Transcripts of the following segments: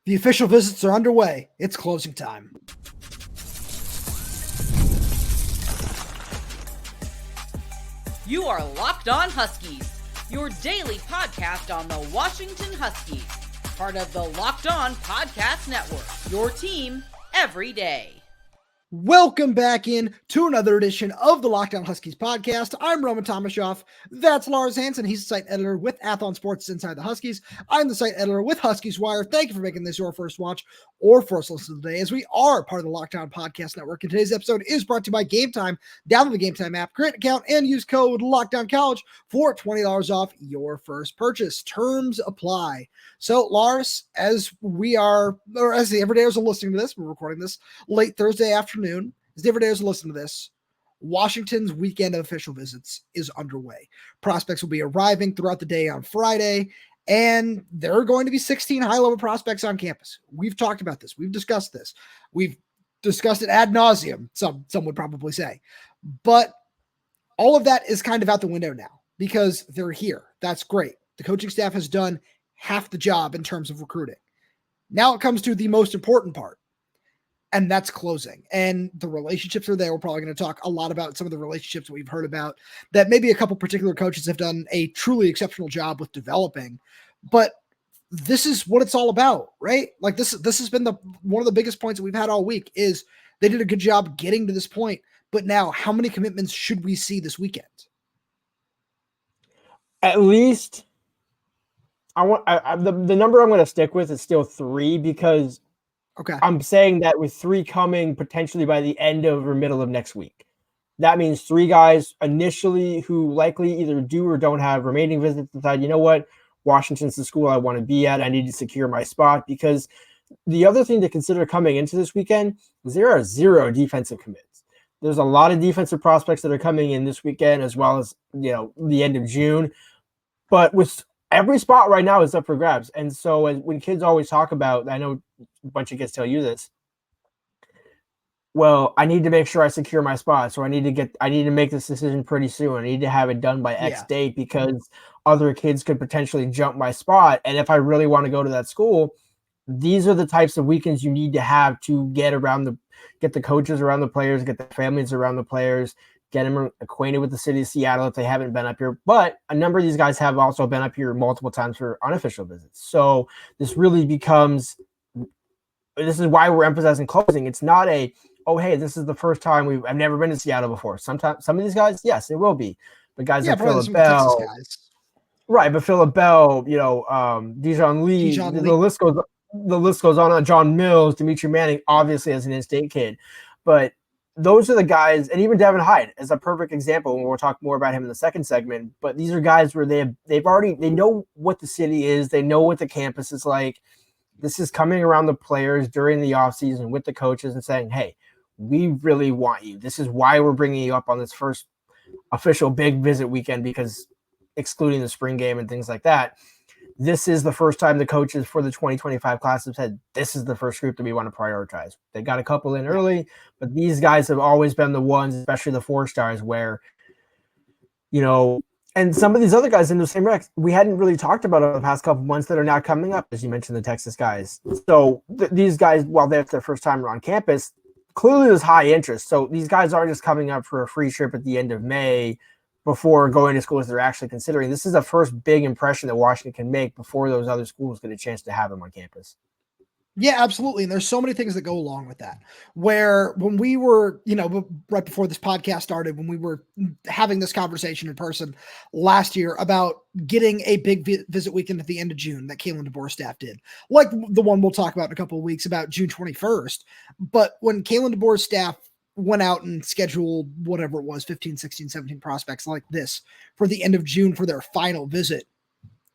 The official visits are underway. It's closing time. You are Locked On Huskies, your daily podcast on the Washington Huskies, part of the Locked On Podcast Network, your team every day. Welcome back in to another edition of the Locked On Huskies podcast. I'm Tomashoff. That's Lars Hanson. He's the site editor with Athlon Sports Inside the Huskies. I'm the site editor with Huskies Wire. Thank you for making this your first watch or first listen today, as we are part of the Locked On Podcast Network. And today's episode is brought to you by Game Time. Download the Game Time app, create an account, and use code LOCKDOWNCollege for $20 off your first purchase. Terms apply. So, Lars, as we are, or as the everydayers are listening to this, we're recording this late Thursday afternoon. As the everydayers are listening to this, Washington's weekend of official visits is underway. Prospects will be arriving throughout the day on Friday, and there are going to be 16 high-level prospects on campus. We've talked about this. We've discussed this. We've discussed it ad nauseum, some would probably say. But all of that is kind of out the window now because they're here. That's great. The coaching staff has done half the job in terms of recruiting. Now it comes to the most important part, and that's closing. And the relationships are there. We're probably going to talk a lot about some of the relationships that we've heard about that maybe a couple particular coaches have done a truly exceptional job with developing. But this is what it's all about, right? Like this has been one of the biggest points that we've had all week is they did a good job getting to this point. But now, how many commitments should we see this weekend? At least the number I'm going to stick with is still 3 because I'm saying that with 3 coming potentially by the end of or middle of next week. That means 3 guys initially who likely either do or don't have remaining visits decide, you know what, Washington's the school I want to be at. I need to secure my spot, because the other thing to consider coming into this weekend is there are 0 defensive commits. There's a lot of defensive prospects that are coming in this weekend, as well as, the end of June. But with every spot right now is up for grabs. And so when kids always talk about, I know a bunch of kids tell you this, well, I need to make sure I secure my spot. So I need to make this decision pretty soon. I need to have it done by X date because other kids could potentially jump my spot. And if I really want to go to that school, these are the types of weekends you need to have to get the coaches around the players, get the families around the players, get them acquainted with the city of Seattle if they haven't been up here. But a number of these guys have also been up here multiple times for unofficial visits. So this really becomes, this is why we're emphasizing closing. It's not hey, this is the first time I've never been to Seattle before. Sometimes some of these guys, yes, it will be. But guys like Kaleb Bell, right? But Kaleb Bell, Dijon Lee, the list goes on. John Mills, Demetri Manning, obviously as an in-state kid, but those are the guys, and even Devin Hyde is a perfect example, and we'll talk more about him in the second segment. But these are guys where they know what the city is, they know what the campus is like. This is coming around the players during the offseason with the coaches and saying, hey, we really want you. This is why we're bringing you up on this first official big visit weekend, because excluding the spring game and things like that, this is the first time the coaches for the 2025 class have said, this is the first group that we want to prioritize. They got a couple in early, but these guys have always been the ones, especially the 4-stars, where, and some of these other guys in the same rec, we hadn't really talked about over the past couple months that are now coming up, as you mentioned, the Texas guys. So these guys, while they're their first time on campus, clearly there's high interest. So these guys aren't just coming up for a free trip at the end of May before going to schools they're actually considering. This is the first big impression that Washington can make before those other schools get a chance to have them on campus. Yeah, absolutely. And there's so many things that go along with that, where when we were, right before this podcast started, when we were having this conversation in person last year about getting a big visit weekend at the end of June that Kalen DeBoer's staff did, like the one we'll talk about in a couple of weeks about June 21st. But when Kalen DeBoer's staff went out and scheduled whatever it was, 15, 16, 17 prospects like this for the end of June for their final visit,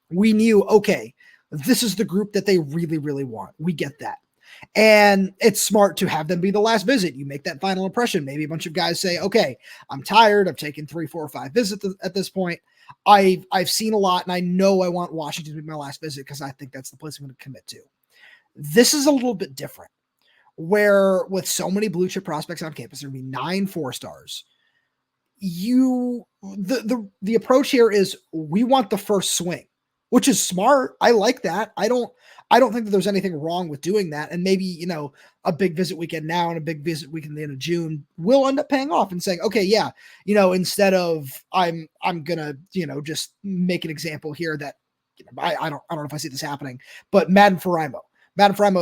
we knew, okay, this is the group that they really, really want. We get that. And it's smart to have them be the last visit. You make that final impression. Maybe a bunch of guys say, okay, I'm tired. I've taken 3, 4, or 5 visits at this point. I've seen a lot, and I know I want Washington to be my last visit because I think that's the place I'm going to commit to. This is a little bit different, where with so many blue chip prospects on campus, there'll be 9 4-stars. The approach here is we want the first swing, which is smart. I like that. I I don't think that there's anything wrong with doing that. And maybe, you know, a big visit weekend now and a big visit weekend at the end of June will end up paying off and saying, okay, yeah, you know, instead of I'm gonna, you know, just make an example here that, you know, I don't know if I see this happening, but Madden Faraimo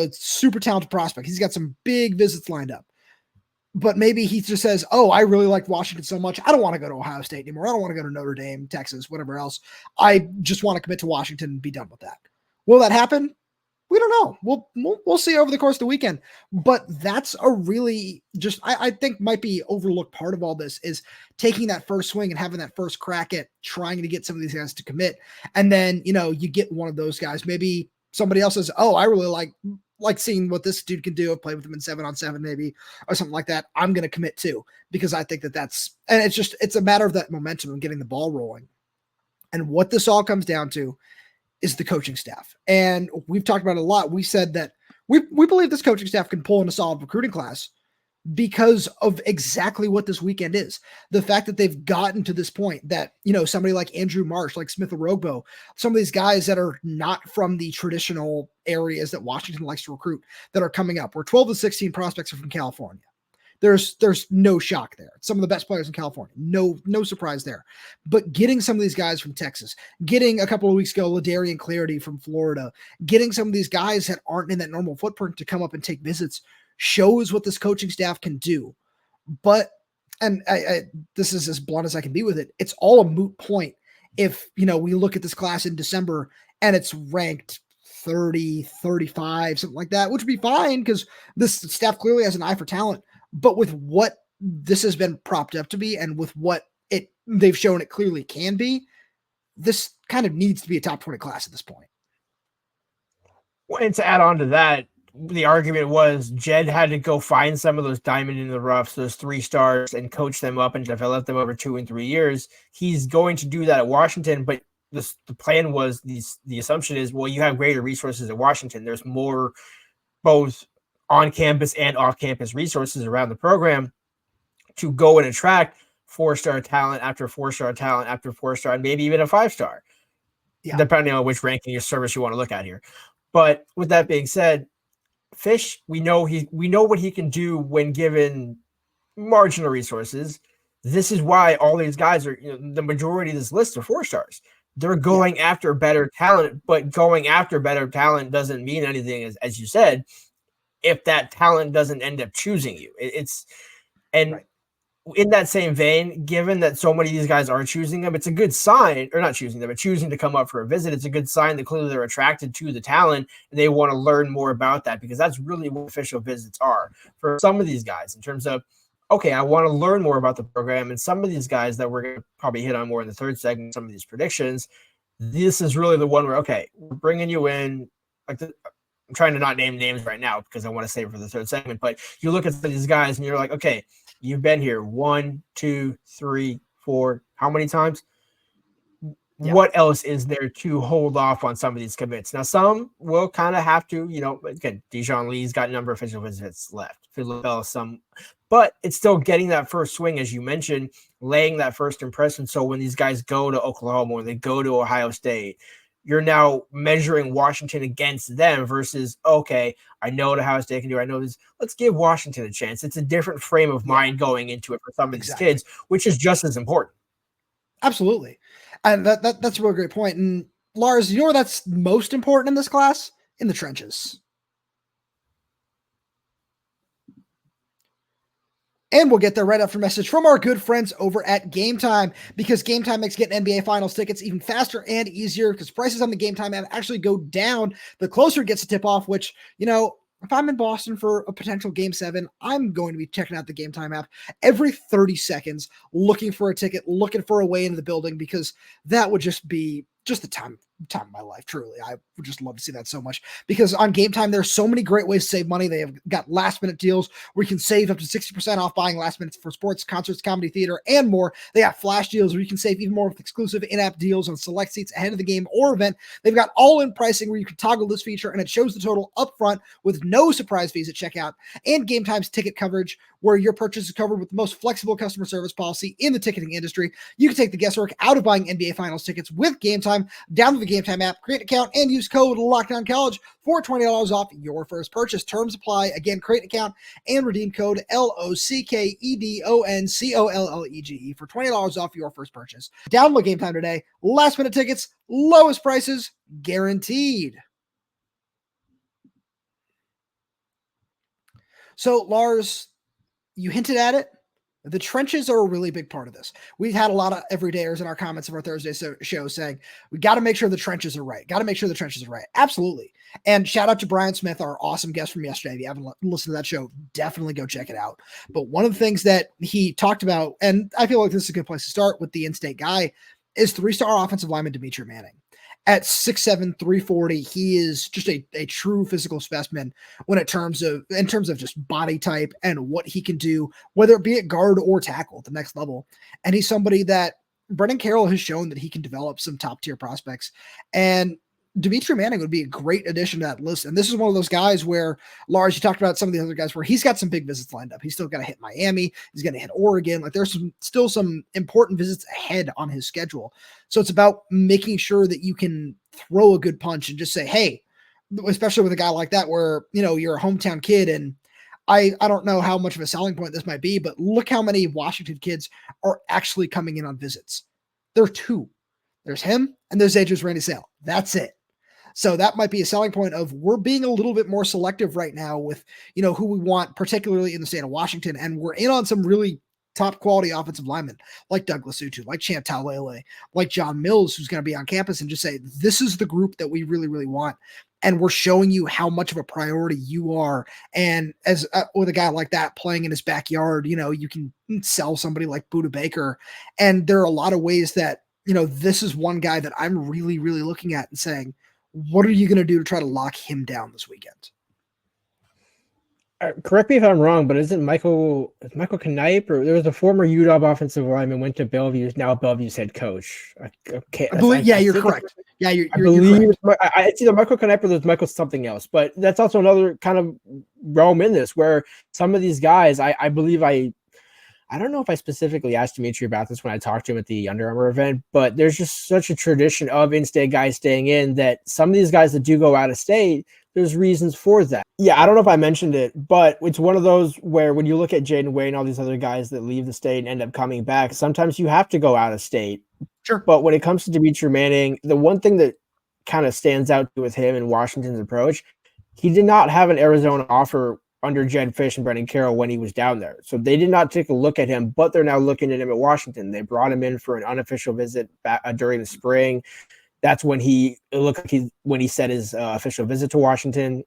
is super talented prospect. He's got some big visits lined up. But maybe he just says, oh, I really like Washington so much. I don't want to go to Ohio State anymore. I don't want to go to Notre Dame, Texas, whatever else. I just want to commit to Washington and be done with that. Will that happen? We don't know. We'll see over the course of the weekend. But that's a really just, I think might be overlooked part of all this is taking that first swing and having that first crack at trying to get some of these guys to commit. And then, you know, you get one of those guys. Maybe somebody else says, oh, I really like seeing what this dude can do. I've played with him in 7-on-7 maybe or something like that. I'm going to commit too, because I think that's, and it's a matter of that momentum and getting the ball rolling. And what this all comes down to is the coaching staff. And we've talked about it a lot. We said that we believe this coaching staff can pull in a solid recruiting class because of exactly what this weekend is. The fact that they've gotten to this point that, you know, somebody like Andrew Marsh, like Smith Orogbo, some of these guys that are not from the traditional areas that Washington likes to recruit that are coming up, where 12 to 16 prospects are from California. There's no shock there. Some of the best players in California. No surprise there. But getting some of these guys from Texas, getting a couple of weeks ago, Ladarian Clarity from Florida, getting some of these guys that aren't in that normal footprint to come up and take visits shows what this coaching staff can do. But, and I this is as blunt as I can be with it, it's all a moot point if, you know, we look at this class in December and it's ranked 30, 35, something like that, which would be fine because this staff clearly has an eye for talent. But with what this has been propped up to be and with what they've shown it clearly can be, this kind of needs to be a top 20 class at this point. Well, and to add on to that, the argument was Jedd had to go find some of those diamond in the roughs, those 3 stars, and coach them up and develop them over 2 and 3 years. He's going to do that at Washington, but the plan was the assumption is, well, you have greater resources at Washington. There's more both on-campus and off-campus resources around the program to go and attract 4-star talent after 4-star talent after 4-star, and maybe even a 5-star, depending on which ranking your service you want to look at here. But with that being said, Fisch, we know what he can do when given marginal resources. This is why all these guys are, you know, the majority of this list are 4-stars. They're going after better talent, but going after better talent doesn't mean anything, as you said, if that talent doesn't end up choosing you. In that same vein, given that so many of these guys are choosing them, it's a good sign, or not choosing them, but choosing to come up for a visit. It's a good sign that clearly they're attracted to the talent and they want to learn more about that, because that's really what official visits are for some of these guys in terms of, okay, I want to learn more about the program. And some of these guys that we're going to probably hit on more in the third segment, some of these predictions, this is really the one where, okay, we're bringing you in. Like I'm trying to not name names right now because I want to save it for the third segment, but you look at these guys and you're like, okay, you've been here 1, 2, 3, 4, how many times? Yeah. What else is there to hold off on some of these commits? Now, some will kind of have to, you know, again, Dijon Lee's got a number of official visits left. But it's still getting that first swing, as you mentioned, laying that first impression. So when these guys go to Oklahoma or they go to Ohio State, you're now measuring Washington against them versus, okay, I know what Ohio State can do. I know this. Let's give Washington a chance. It's a different frame of mind going into it for some of these kids, which is just as important. Absolutely. And that's a real great point. And Lars, you know where that's most important in this class? In the trenches. And we'll get there right after a message from our good friends over at Game Time, because Game Time makes getting NBA Finals tickets even faster and easier, because prices on the Game Time app actually go down the closer it gets to tip off, which, you know, if I'm in Boston for a potential Game 7, I'm going to be checking out the Game Time app every 30 seconds, looking for a ticket, looking for a way into the building, because that would just be just the time of my life. Truly, I would just love to see that so much, because on Game Time there's so many great ways to save money. They have got last minute deals where you can save up to 60% off buying last minutes for sports, concerts, comedy, theater, and more. They have flash deals where you can save even more with exclusive in-app deals on select seats ahead of the game or event. They've got all-in pricing where you can toggle this feature and it shows the total up front with no surprise fees at checkout, and Game Time's ticket coverage where your purchase is covered with the most flexible customer service policy in the ticketing industry. You can take the guesswork out of buying NBA Finals tickets with Game Time Time. Download the Game Time app, create an account, and use code LOCKDOWNCollege for $20 off your first purchase. Terms apply. Again, create an account and redeem code LOCKEDONCOLLEGE for $20 off your first purchase. Download Game Time today. Last minute tickets, lowest prices guaranteed. So, Lars, you hinted at it. The trenches are a really big part of this. We've had a lot of everydayers in our comments of our Thursday show saying, we got to make sure the trenches are right. Got to make sure the trenches are right. Absolutely. And shout out to Brian Smith, our awesome guest from yesterday. If you haven't listened to that show, definitely go check it out. But one of the things that he talked about, and I feel like this is a good place to start with the in-state guy, is 3-star offensive lineman Demetri Manning. At 6'7", 340, he is just a true physical specimen in terms of just body type and what he can do, whether it be at guard or tackle at the next level. And he's somebody that Brendan Carroll has shown that he can develop some top tier prospects. And Demetri Manning would be a great addition to that list. And this is one of those guys where, Lars, you talked about some of the other guys where he's got some big visits lined up. He's still got to hit Miami. He's going to hit Oregon. Like there's still some important visits ahead on his schedule. So it's about making sure that you can throw a good punch and just say, hey, especially with a guy like that where, you're a hometown kid. And I don't know how much of a selling point this might be, but look how many Washington kids are actually coming in on visits. There are two. There's him and there's Adrian's Randy Sale. That's it. So that might be a selling point of we're being a little bit more selective right now with, who we want, particularly in the state of Washington. And we're in on some really top quality offensive linemen like Douglas Utu, like Chantalele, like John Mills, who's going to be on campus and just say, this is the group that we really, really want. And we're showing you how much of a priority you are. And as with a guy like that playing in his backyard, you can sell somebody like Budda Baker. And there are a lot of ways that, this is one guy that I'm really, really looking at and saying, what are you going to do to try to lock him down this weekend? Correct me if I'm wrong, but isn't Michael Knipe, or there was a former UW offensive lineman, went to Bellevue, is now Bellevue's head coach. Okay, you're correct. Yeah, you're believe correct. It's either Michael Knipe or there's Michael something else, but that's also another kind of realm in this where some of these guys, I believe I don't know if I specifically asked Demetri about this when I talked to him at the Under Armour event, but there's just such a tradition of in-state guys staying in that some of these guys that do go out of state, there's reasons for that. Yeah, I don't know if I mentioned it, but it's one of those where when you look at Jaden Way and all these other guys that leave the state and end up coming back, sometimes you have to go out of state. Sure. But when it comes to Demetri Manning, the one thing that kind of stands out with him and Washington's approach, he did not have an Arizona offer under Jedd Fisch and Brendan Carroll when he was down there. So they did not take a look at him, but they're now looking at him at Washington. They brought him in for an unofficial visit back, during the spring. That's when he said his official visit to Washington.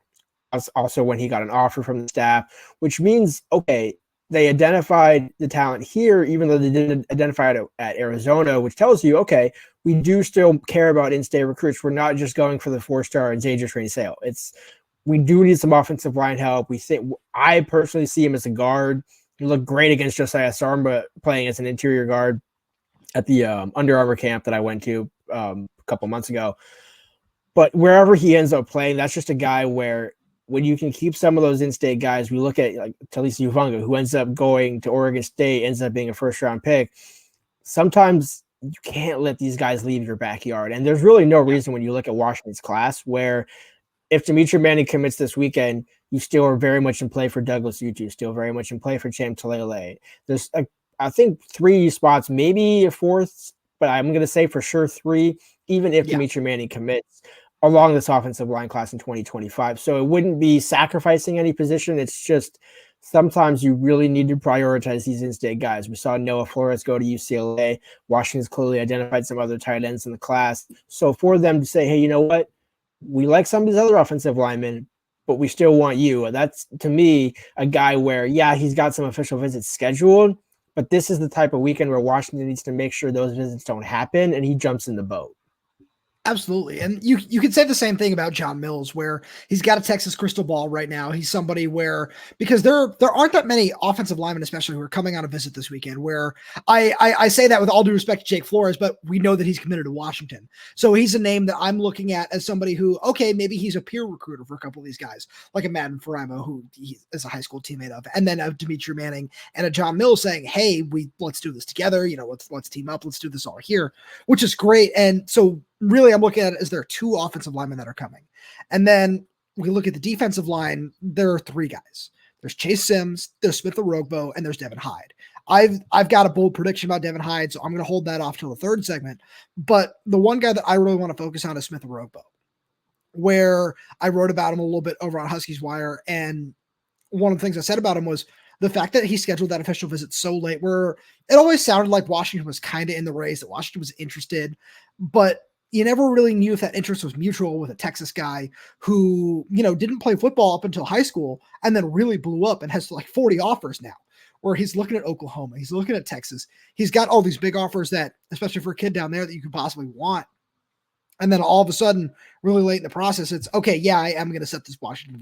Also when he got an offer from the staff, which means, okay, they identified the talent here, even though they didn't identify it at Arizona, which tells you, okay, we do still care about in-state recruits. We're not just going for the 4-star and Adrian's Randy Sale. We do need some offensive line help. I personally see him as a guard. He looked great against Josiah Sarmba playing as an interior guard at the Under Armour camp that I went to a couple months ago. But wherever he ends up playing, that's just a guy where when you can keep some of those in-state guys, we look at like Talisa Uvunga, who ends up going to Oregon State, ends up being a first-round pick. Sometimes you can't let these guys leave your backyard. And there's really no reason when you look at Washington's class where if Demetri Manning commits this weekend, you still are very much in play for Douglas Utu, still very much in play for Chantalele. There's, I think, 3 spots, maybe a 4th, but I'm going to say for sure 3, even if Demetri Manning commits along this offensive line class in 2025. So it wouldn't be sacrificing any position. It's just sometimes you really need to prioritize these in-state guys. We saw Noah Flores go to UCLA. Washington's clearly identified some other tight ends in the class. So for them to say, hey, you know what? We like some of these other offensive linemen, but we still want you. That's, to me, a guy where, he's got some official visits scheduled, but this is the type of weekend where Washington needs to make sure those visits don't happen, and he jumps in the boat. Absolutely. And you could say the same thing about John Mills, where he's got a Texas crystal ball right now. He's somebody where, because there aren't that many offensive linemen, especially who are coming on a visit this weekend, where I say that with all due respect to Jake Flores, but we know that he's committed to Washington. So he's a name that I'm looking at as somebody who, okay, maybe he's a peer recruiter for a couple of these guys, like a Madden Faraimo, who he is a high school teammate of, and then a Demetri Manning and a John Mills saying, hey, let's do this together. Let's team up. Let's do this all here, which is great. And so really I'm looking at it as there are 2 offensive linemen that are coming. And then we look at the defensive line, there are 3 guys. There's Chace Sims, there's Smith Orogbo, and there's Devin Hyde. I've got a bold prediction about Devin Hyde, so I'm going to hold that off till the 3rd segment. But the one guy that I really want to focus on is Smith Orogbo, where I wrote about him a little bit over on Huskies Wire. And one of the things I said about him was the fact that he scheduled that official visit so late, where it always sounded like Washington was kind of in the race, that Washington was interested, but you never really knew if that interest was mutual with a Texas guy who, didn't play football up until high school and then really blew up and has like 40 offers now, where he's looking at Oklahoma, he's looking at Texas. He's got all these big offers that, especially for a kid down there, that you could possibly want. And then all of a sudden, really late in the process, it's okay. Yeah, I am going to set this Washington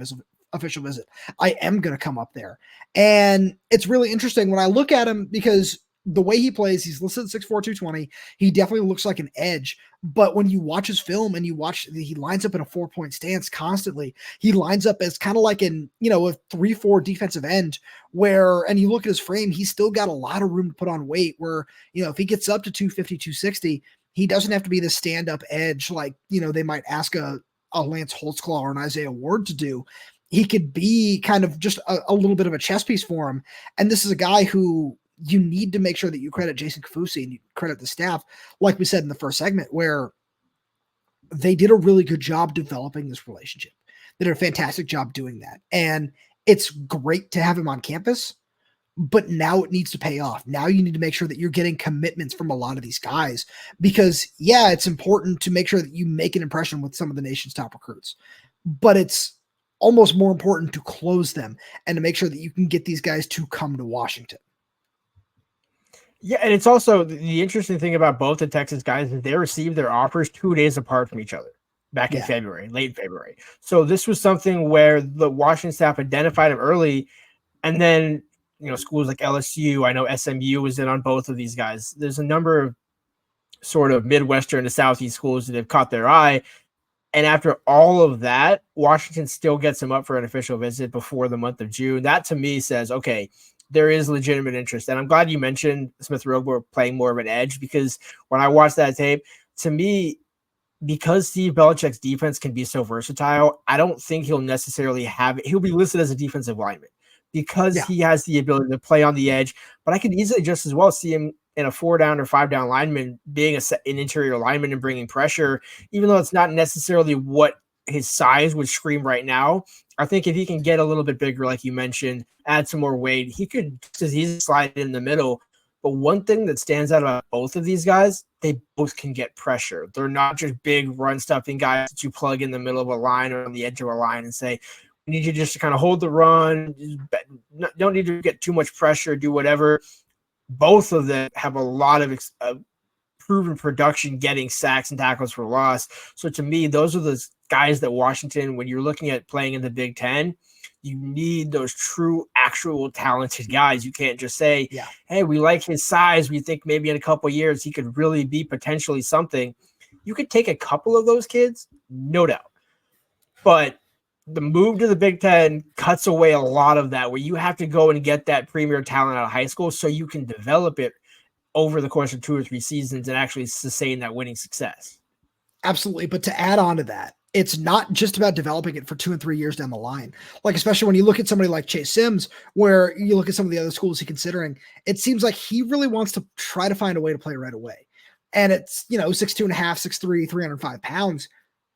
official visit. I am going to come up there. And it's really interesting when I look at him, because the way he plays, he's listed at 6'4", 220. He definitely looks like an edge. But when you watch his film and he lines up in a 4-point stance constantly. He lines up as kind of like a 3-4 defensive end and you look at his frame, he's still got a lot of room to put on weight where, if he gets up to 250, 260, he doesn't have to be the stand-up edge like, they might ask a Lance Holtzclaw or an Isaiah Ward to do. He could be kind of just a little bit of a chess piece for him. And this is a guy who you need to make sure that you credit Jason Kafusi and you credit the staff, like we said in the first segment, where they did a really good job developing this relationship. They did a fantastic job doing that. And it's great to have him on campus, but now it needs to pay off. Now you need to make sure that you're getting commitments from a lot of these guys, because it's important to make sure that you make an impression with some of the nation's top recruits, but it's almost more important to close them and to make sure that you can get these guys to come to Washington. Yeah, and it's also the interesting thing about both the Texas guys is they received their offers 2 days apart from each other back in February, late February. So this was something where the Washington staff identified him early, and then schools like LSU, I know SMU was in on both of these guys. There's a number of sort of Midwestern to Southeast schools that have caught their eye. And after all of that, Washington still gets him up for an official visit before the month of June. That to me says, okay, there is legitimate interest. And I'm glad you mentioned Smith Orogbo playing more of an edge, because when I watched that tape, to me, because Steve Belichick's defense can be so versatile, I don't think he'll necessarily he'll be listed as a defensive lineman because he has the ability to play on the edge. But I could easily just as well see him in a 4-down or 5-down lineman being an interior lineman and bringing pressure, even though it's not necessarily what his size would scream right now. I think if he can get a little bit bigger, like you mentioned, add some more weight, he could just as easily slide in the middle. But one thing that stands out about both of these guys, they both can get pressure. They're not just big run-stuffing guys that you plug in the middle of a line or on the edge of a line and say, we need you just to kind of hold the run, don't need to get too much pressure, do whatever. Both of them have a lot of proven production getting sacks and tackles for loss. So to me, those are the guys that Washington, when you're looking at playing in the Big Ten, you need those true, actual talented guys. You can't just say, hey, we like his size. We think maybe in a couple of years he could really be potentially something. You could take a couple of those kids, no doubt. But the move to the Big Ten cuts away a lot of that, where you have to go and get that premier talent out of high school so you can develop it over the course of 2 or 3 seasons and actually sustain that winning success. Absolutely. But to add on to that, it's not just about developing it for 2 and 3 years down the line. Like, especially when you look at somebody like Chace Sims, where you look at some of the other schools he's considering, it seems like he really wants to try to find a way to play right away. And it's, 6'2.5", 6'3", 305 pounds.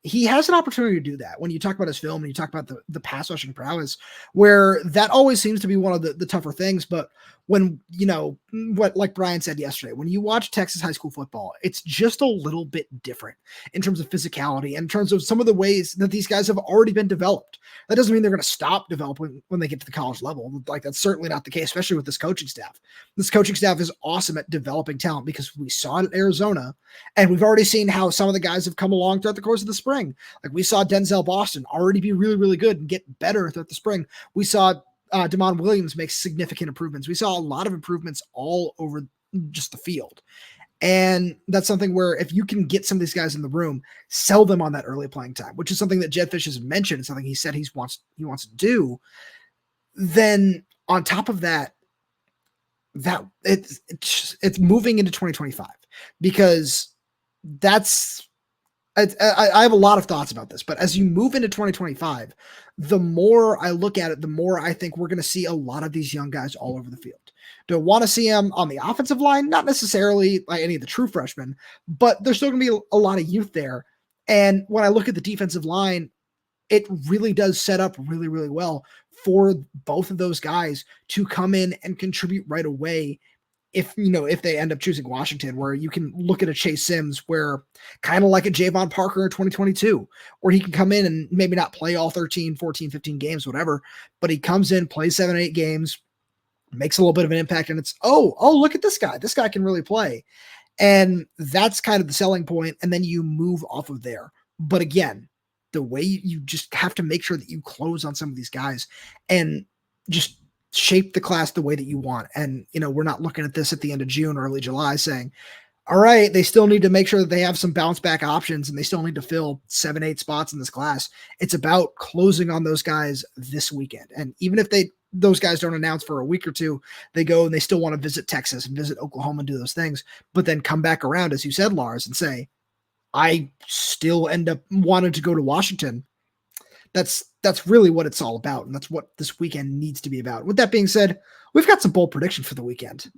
He has an opportunity to do that. When you talk about his film and you talk about the pass rushing prowess, where that always seems to be one of the tougher things. But when, like Brian said yesterday, when you watch Texas high school football, it's just a little bit different in terms of physicality and in terms of some of the ways that these guys have already been developed. That doesn't mean they're going to stop developing when they get to the college level. Like, that's certainly not the case, especially with this coaching staff. This coaching staff is awesome at developing talent, because we saw it at Arizona, and we've already seen how some of the guys have come along throughout the course of the spring. Like, we saw Denzel Boston already be really, really good and get better throughout the spring. We saw Damon Williams makes significant improvements. We saw a lot of improvements all over just the field. And that's something where if you can get some of these guys in the room, sell them on that early playing time, which is something that Jedd Fisch has mentioned, something he said he wants to do, then on top of that it's moving into 2025, because that's I have a lot of thoughts about this, but as you move into 2025, the more I look at it, the more I think we're going to see a lot of these young guys all over the field. Do I want to see them on the offensive line? Not necessarily like any of the true freshmen, but there's still going to be a lot of youth there. And when I look at the defensive line, it really does set up really, really well for both of those guys to come in and contribute right away. If they end up choosing Washington, where you can look at a Chace Sims, where kind of like a Javon Parker in 2022, where he can come in and maybe not play all 13, 14, 15 games, whatever, but he comes in, plays 7, 8 games, makes a little bit of an impact, and it's, oh, look at this guy. This guy can really play. And that's kind of the selling point, and then you move off of there. But again, the way you just have to make sure that you close on some of these guys and just shape the class the way that you want. And, we're not looking at this at the end of June or early July saying, all right, they still need to make sure that they have some bounce back options and they still need to fill 7, 8 spots in this class. It's about closing on those guys this weekend. And even if those guys don't announce for a week or two, they go and they still want to visit Texas and visit Oklahoma and do those things, but then come back around, as you said, Lars, and say, I still end up wanting to go to Washington. That's really what it's all about. And that's what this weekend needs to be about. With that being said, we've got some bold predictions for the weekend.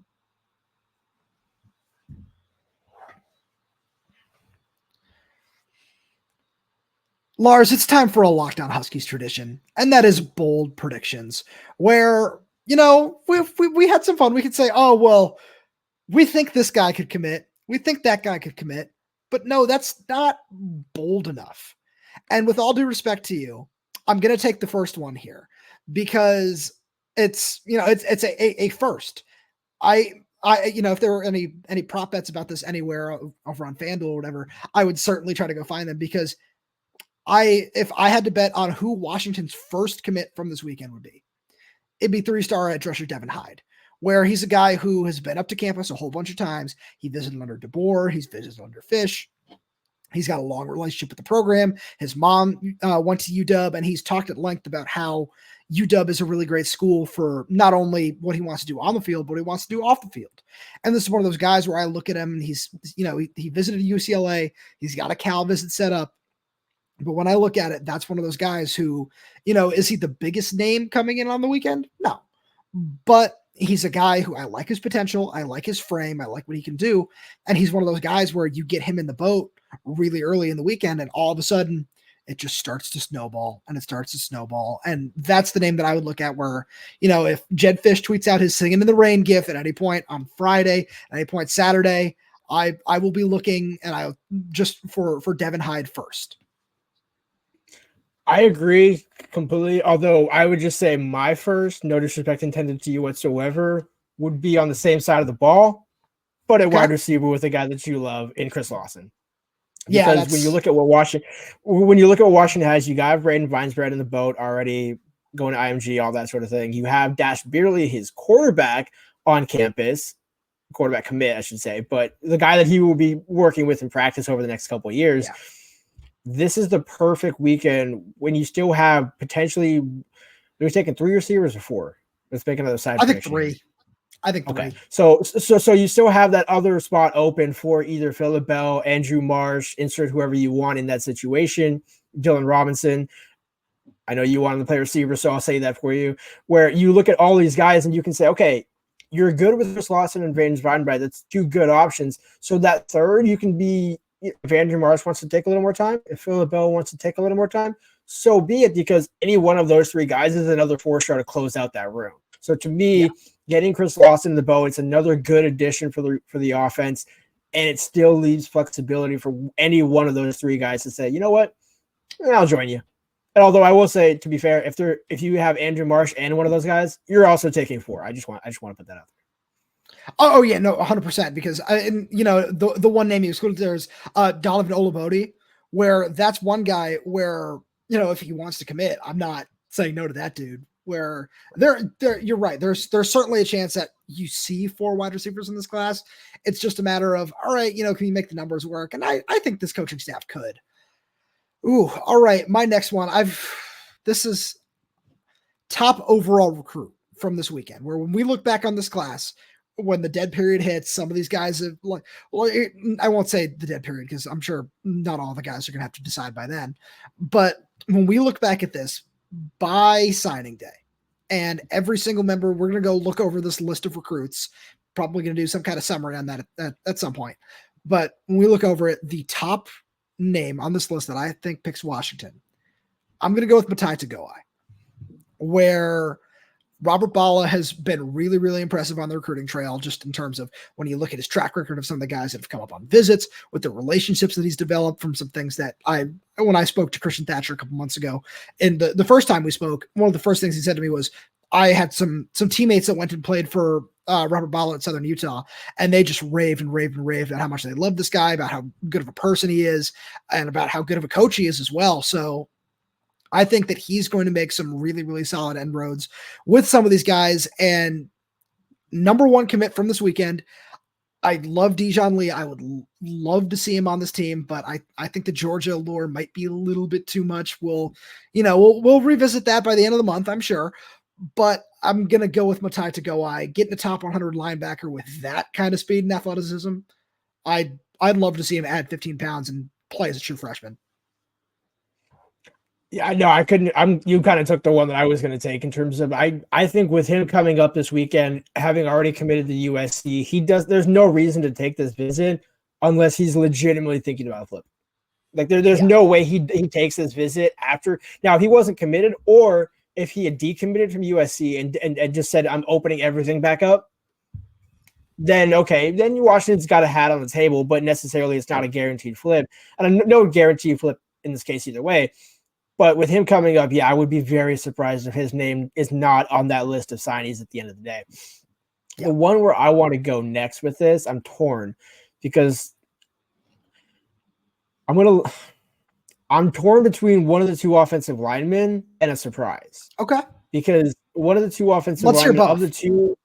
Lars, it's time for a Locked On Huskies tradition, and that is bold predictions, where, we had some fun. We could say, oh, well, we think this guy could commit. We think that guy could commit. But no, that's not bold enough. And with all due respect to you, I'm going to take the first one here because it's a first. If there were any prop bets about this anywhere over on FanDuel or whatever, I would certainly try to go find them, because if I had to bet on who Washington's first commit from this weekend would be, it'd be 3-star edge rusher Devin Hyde, where he's a guy who has been up to campus a whole bunch of times. He visited under DeBoer. He's visited under Fisch. He's got a long relationship with the program. His mom went to UW, and he's talked at length about how UW is a really great school for not only what he wants to do on the field, but what he wants to do off the field. And this is one of those guys where I look at him and he's, he visited UCLA. He's got a Cal visit set up. But when I look at it, that's one of those guys who, is he the biggest name coming in on the weekend? No. But he's a guy who I like his potential. I like his frame. I like what he can do. And he's one of those guys where you get him in the boat really early in the weekend, and all of a sudden it just starts to snowball and it starts to snowball. And that's the name that I would look at where, if Jedd Fisch tweets out his Singing in the Rain gif at any point on Friday, at any point Saturday, I will be looking, and I just for Devin Hyde first. I agree completely. Although I would just say my first, no disrespect intended to you whatsoever, would be on the same side of the ball, but a wide receiver with a guy that you love in Chris Lawson. Because when you look at what Washington has, you got Braden Vinesbred in the boat already, going to IMG, all that sort of thing. You have Dash Beerley, his quarterback, on campus, quarterback commit, I should say, but the guy that he will be working with in practice over the next couple of years. Yeah. This is the perfect weekend when you still have potentially, they're taking 3 receivers or 4. Let's make another side. I think 3. Okay. So you still have that other spot open for either Phillip Bell, Andrew Marsh, insert whoever you want in that situation. Dylan Robinson. I know you wanted to play receiver, so I'll say that for you. Where you look at all these guys and you can say, okay, you're good with Chris Lawson and Braden Vinesbred. That's 2 good options. So that third, you can be, if Andrew Marsh wants to take a little more time, if Phillip Bell wants to take a little more time, so be it, because any one of those 3 guys is another 4-star to close out that room. So to me, getting Chris Lawson in the boat, it's another good addition for the offense, and it still leaves flexibility for any one of those 3 guys to say, you know what, I'll join you. And although I will say, to be fair, if you have Andrew Marsh and one of those guys, you're also taking 4. I just want to put that out there. Oh yeah, no, 100%. Because the one name you excluded there is Donovan Olabode, where that's one guy where, if he wants to commit, I'm not saying no to that dude. Where you're right. There's certainly a chance that you see 4 wide receivers in this class. It's just a matter of, all right, can you make the numbers work? And I think this coaching staff could. Ooh, all right. My next one, this is top overall recruit from this weekend, where when we look back on this class, when the dead period hits, some of these guys have I won't say the dead period because I'm sure not all the guys are going to have to decide by then. But when we look back at this by signing day and every single member, we're going to go look over this list of recruits, probably going to do some kind of summary on that at some point. But when we look over it, the top name on this list that I think picks Washington, I'm going to go with Matai Tagoa'i, where Robert Bala has been really, really impressive on the recruiting trail, just in terms of when you look at his track record of some of the guys that have come up on visits, with the relationships that he's developed from some things that when I spoke to Christian Thatcher a couple months ago, and the first time we spoke, one of the first things he said to me was, I had some teammates that went and played for Robert Bala at Southern Utah, and they just raved about how much they love this guy, about how good of a person he is, and about how good of a coach he is as well. So I think that he's going to make some really, really solid inroads with some of these guys. And number one commit from this weekend, I love Dijon Lee. I would love to see him on this team, but I think the Georgia allure might be a little bit too much. We'll revisit that by the end of the month, I'm sure. But I'm going to go with Matai Tagoa'i, getting a top 100 linebacker with that kind of speed and athleticism. I'd love to see him add 15 pounds and play as a true freshman. Yeah, no, I couldn't. You kind of took the one that I was going to take in terms of I think with him coming up this weekend, having already committed to USC, there's no reason to take this visit unless he's legitimately thinking about flip. Like there's no way he takes this visit after. Now, if he wasn't committed, or if he had decommitted from USC and just said, I'm opening everything back up, then okay, then Washington's got a hat on the table, but necessarily it's not a guaranteed flip. And no guaranteed flip in this case either way. But with him coming up, I would be very surprised if his name is not on that list of signees at the end of the day. Yeah. The one where I want to go next with this, I'm torn because I'm torn between one of the two offensive linemen and a surprise. Okay. Because one of the two offensive linemen of the two.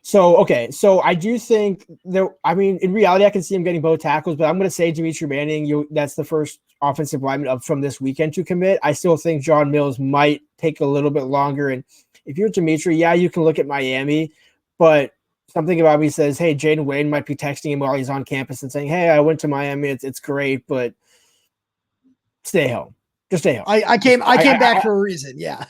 So I do think in reality, I can see him getting both tackles, but I'm going to say Demetri Manning, that's the first offensive lineman up from this weekend to commit. I still think John Mills might take a little bit longer. And if you're Demetri, you can look at Miami, but something about me says, hey, Jaden Wayne might be texting him while he's on campus and saying, hey, I went to Miami. It's great, but stay home. Just stay home. I came back for a reason. Yeah.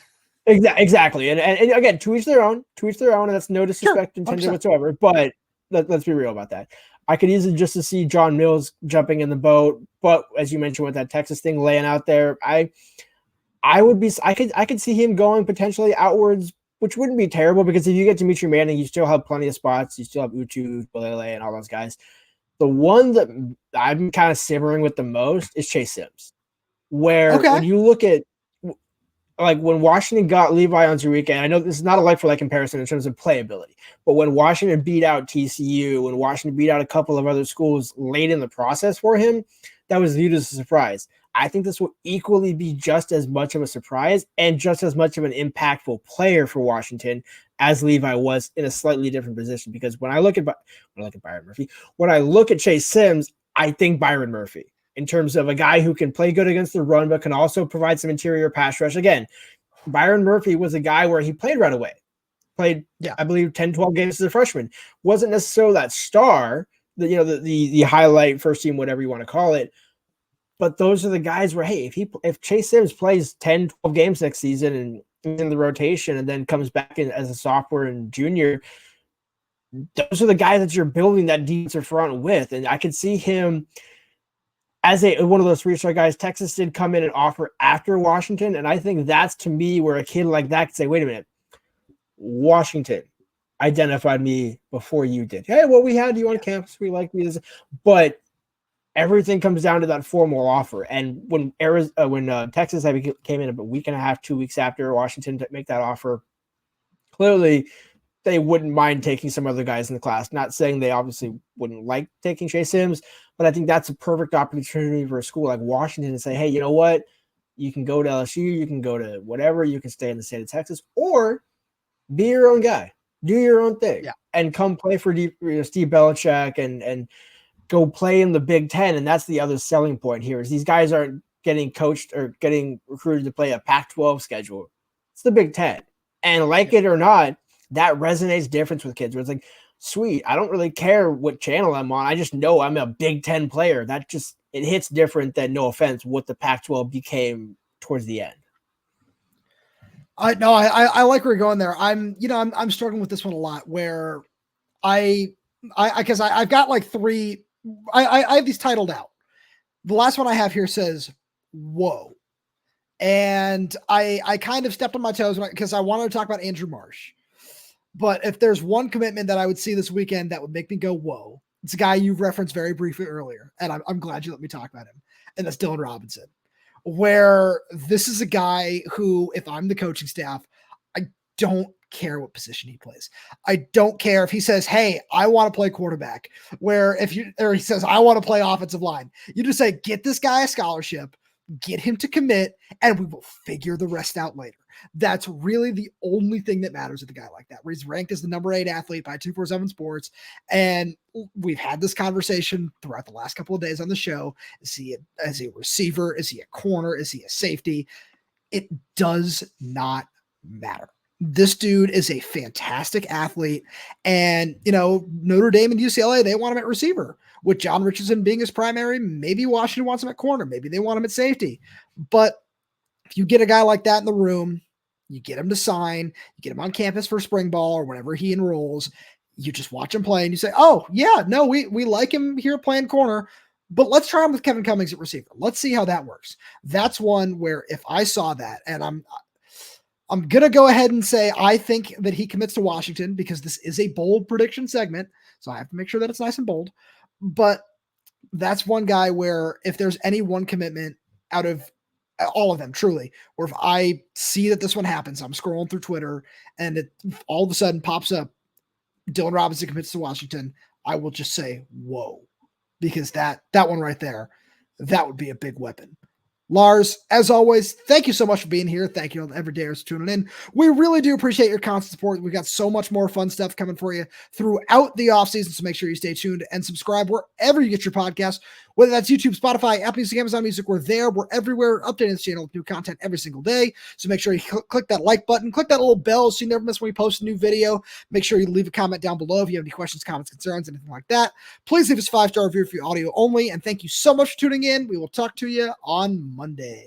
Exactly. And again, to each their own, and that's no disrespect intended whatsoever. But let's be real about that. I could easily just to see John Mills jumping in the boat, but as you mentioned with that Texas thing laying out there, I could see him going potentially outwards, which wouldn't be terrible because if you get Demetri Manning, you still have plenty of spots. You still have Utu, Balele, and all those guys. The one that I'm kind of simmering with the most is Chace Sims, where when you look at like when Washington got Levi on weekend, I know this is not a like-for-like comparison in terms of playability, but when Washington beat out TCU, when Washington beat out a couple of other schools late in the process for him, that was viewed as a surprise. I think this will equally be just as much of a surprise and just as much of an impactful player for Washington as Levi was in a slightly different position. Because when I look at Byron Murphy, when I look at Chace Sims, I think Byron Murphy. In terms of a guy who can play good against the run, but can also provide some interior pass rush. Again, Byron Murphy was a guy where he played right away. Played, I believe, 10, 12 games as a freshman. Wasn't necessarily that star, the highlight first team, whatever you want to call it. But those are the guys where, hey, if Chace Sims plays 10, 12 games next season and in the rotation and then comes back in as a sophomore and junior, those are the guys that you're building that defensive front with. And I could see him as one of those three-star guys. Texas did come in and offer after Washington, and I think that's, to me, where a kid like that could say, wait a minute, Washington identified me before you did. Hey, well, we had you on campus. We like me. But everything comes down to that formal offer. And when Texas came in about a week and a half, 2 weeks after Washington to make that offer, clearly they wouldn't mind taking some other guys in the class. Not saying they obviously wouldn't like taking Chace Sims, but I think that's a perfect opportunity for a school like Washington to say, hey, you know what? You can go to LSU, you can go to whatever, you can stay in the state of Texas, or be your own guy, do your own thing, and come play for Steve Belichick and go play in the Big Ten. And that's the other selling point here is these guys aren't getting coached or getting recruited to play a Pac-12 schedule. It's the Big Ten. And like it or not, that resonates different with kids where it's like, sweet. I don't really care what channel I'm on. I just know I'm a Big Ten player. It hits different than, no offense, what the Pac-12 became towards the end. I like where you're going there. I'm struggling with this one a lot where because I've got like three, I have these titled out. The last one I have here says, whoa. And I kind of stepped on my toes because I wanted to talk about Andrew Marsh. But if there's one commitment that I would see this weekend that would make me go, whoa, it's a guy you've referenced very briefly earlier. And I'm glad you let me talk about him. And that's Dylan Robinson, where this is a guy who, if I'm the coaching staff, I don't care what position he plays. I don't care if he says, hey, I want to play quarterback, or he says, I want to play offensive line. You just say, get this guy a scholarship, get him to commit, and we will figure the rest out later. That's really the only thing that matters with a guy like that, where he's ranked as the number 8 athlete by 247 Sports. And we've had this conversation throughout the last couple of days on the show. Is he a receiver? Is he a corner? Is he a safety? It does not matter. This dude is a fantastic athlete. And, Notre Dame and UCLA, they want him at receiver. With John Richardson being his primary, maybe Washington wants him at corner. Maybe they want him at safety. But if you get a guy like that in the room, you get him to sign, you get him on campus for spring ball or whenever he enrolls, you just watch him play and you say, oh, yeah, no, we like him here playing corner, but let's try him with Kevin Cummings at receiver. Let's see how that works. That's one where if I saw that, and I'm going to go ahead and say I think that he commits to Washington because this is a bold prediction segment, so I have to make sure that it's nice and bold. But that's one guy where if there's any one commitment out of all of them, truly, or if I see that this one happens, I'm scrolling through Twitter and it all of a sudden pops up, Dylan Robinson commits to Washington, I will just say, whoa, because that one right there, that would be a big weapon. Lars, as always, thank you so much for being here. Thank you all the everydayers for tuning in. We really do appreciate your constant support. We've got so much more fun stuff coming for you throughout the offseason, so make sure you stay tuned and subscribe wherever you get your podcasts, whether that's YouTube, Spotify, Apple Music, Amazon Music. We're there. We're everywhere, updating this channel with new content every single day. So make sure you click that like button, click that little bell so you never miss when we post a new video. Make sure you leave a comment down below if you have any questions, comments, concerns, anything like that. Please leave us a 5-star review for your audio only, and thank you so much for tuning in. We will talk to you on Monday.